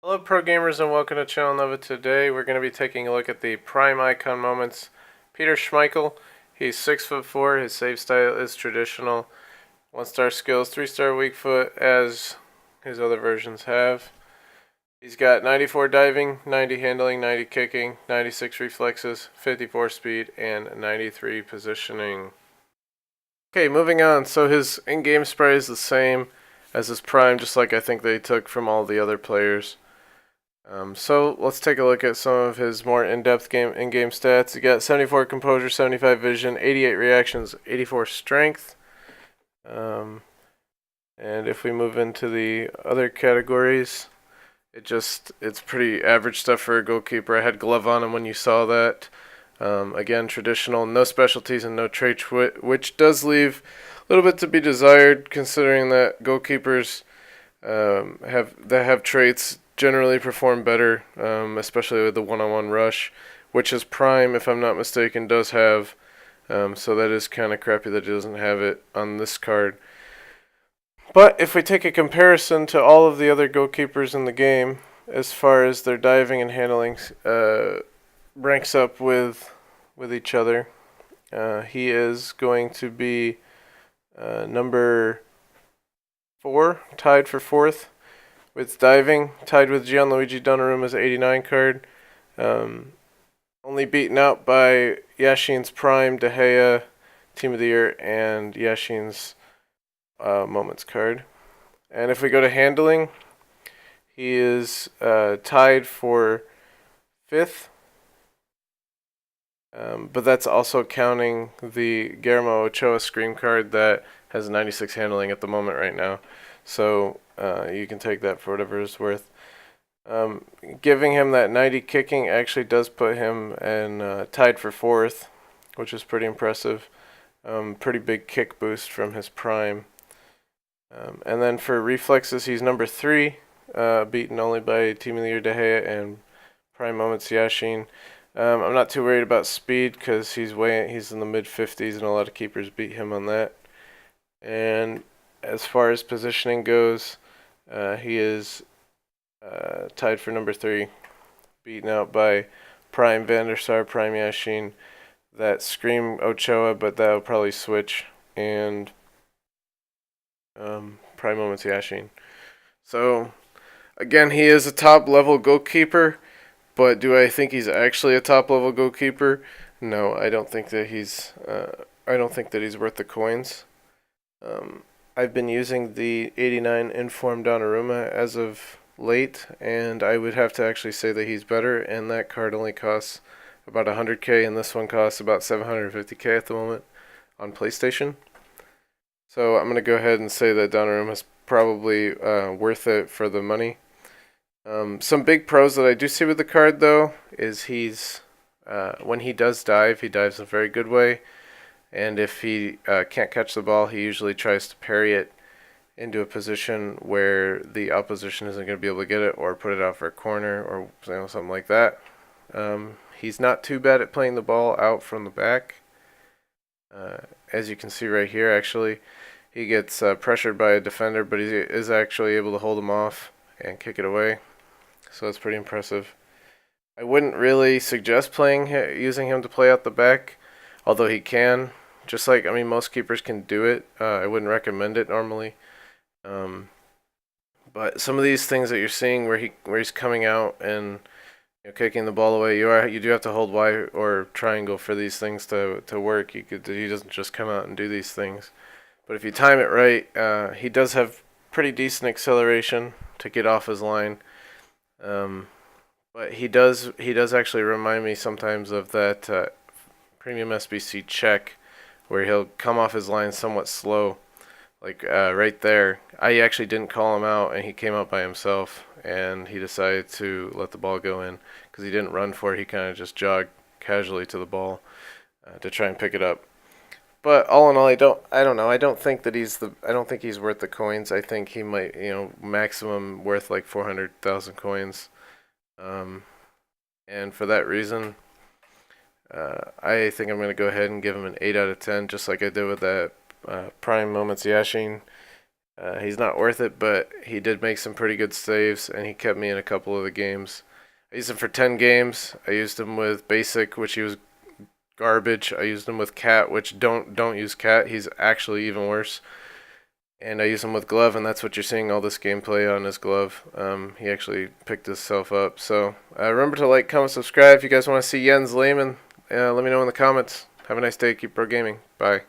Hello pro gamers and welcome to Channel Nova. Today we're going to be taking a look at the prime icon moments. Peter Schmeichel, he's 6'4", his save style is traditional. 1-star skills, 3-star weak foot as his other versions have. He's got 94 diving, 90 handling, 90 kicking, 96 reflexes, 54 speed, and 93 positioning. Okay, moving on. So his in-game spray is the same as his prime, just like I think they took from all the other players. So let's take a look at some of his more in-depth in-game stats. He got 74 composure, 75 vision, 88 reactions, 84 strength. And if we move into the other categories, it's pretty average stuff for a goalkeeper. I had glove on him when you saw that. Again, traditional, no specialties and no traits, which does leave a little bit to be desired, considering that goalkeepers have traits generally perform better, especially with the one-on-one rush, which his prime, if I'm not mistaken, does have. So that is kind of crappy that he doesn't have it on this card. But if we take a comparison to all of the other goalkeepers in the game, as far as their diving and handling ranks up with each other, he is going to be number 4, tied for 4th. With diving, tied with Gianluigi Donnarumma's 89 card. Only beaten out by Yashin's Prime, De Gea, Team of the Year, and Yashin's Moments card. And if we go to handling, he is tied for 5th. But that's also counting the Guillermo Ochoa Scream card that has 96 handling at the moment right now. So you can take that for whatever it's worth. Giving him that 90 kicking actually does put him in tied for 4th, which is pretty impressive. Pretty big kick boost from his prime. And then for reflexes, he's number 3, beaten only by Team of the Year De Gea and Prime Moments Yashin. I'm not too worried about speed because he's in the mid-50s and a lot of keepers beat him on that. And as far as positioning goes, he is tied for number 3, beaten out by Prime Van der Sar, Prime Yashin, that Scream Ochoa, but that'll probably switch, and Prime Moments Yashin. So, again, he is a top-level goalkeeper, but do I think he's actually a top-level goalkeeper? No, I don't think that he's worth the coins. I've been using the 89 Informed Donnarumma as of late, and I would have to actually say that he's better, and that card only costs about 100k, and this one costs about 750k at the moment on PlayStation. So I'm going to go ahead and say that Donnarumma is probably worth it for the money. Some big pros that I do see with the card, though, is when he does dive, he dives in a very good way. And if he can't catch the ball, he usually tries to parry it into a position where the opposition isn't going to be able to get it, or put it out for a corner, or something like that. He's not too bad at playing the ball out from the back. As you can see right here, actually, he gets pressured by a defender, but he is actually able to hold him off and kick it away. So that's pretty impressive. I wouldn't really suggest using him to play out the back, although he can. Just like, most keepers can do it. I wouldn't recommend it normally. But some of these things that you're seeing where he's coming out and kicking the ball away, you do have to hold Y or triangle for these things to work. He doesn't just come out and do these things. But if you time it right, he does have pretty decent acceleration to get off his line. But he does actually remind me sometimes of that Premium SBC check, where he'll come off his line somewhat slow. Like right there, I actually didn't call him out, and he came out by himself, and he decided to let the ball go in because he didn't run for it. He kind of just jogged casually to the ball to try and pick it up. But all in all, I don't know. I don't think he's worth the coins. I think he might, maximum worth like 400,000 coins. And for that reason, I think I'm going to go ahead and give him an 8 out of 10, just like I did with that Prime Moments Yashin. He's not worth it, but he did make some pretty good saves, and he kept me in a couple of the games. I used him for 10 games. I used him with Basic, which he was garbage. I used him with Cat, which don't use Cat. He's actually even worse. And I use him with Glove, and that's what you're seeing all this gameplay on his Glove. He actually picked himself up. So remember to like, comment, subscribe. If you guys want to see Jens Lehmann, let me know in the comments. Have a nice day. Keep pro gaming. Bye.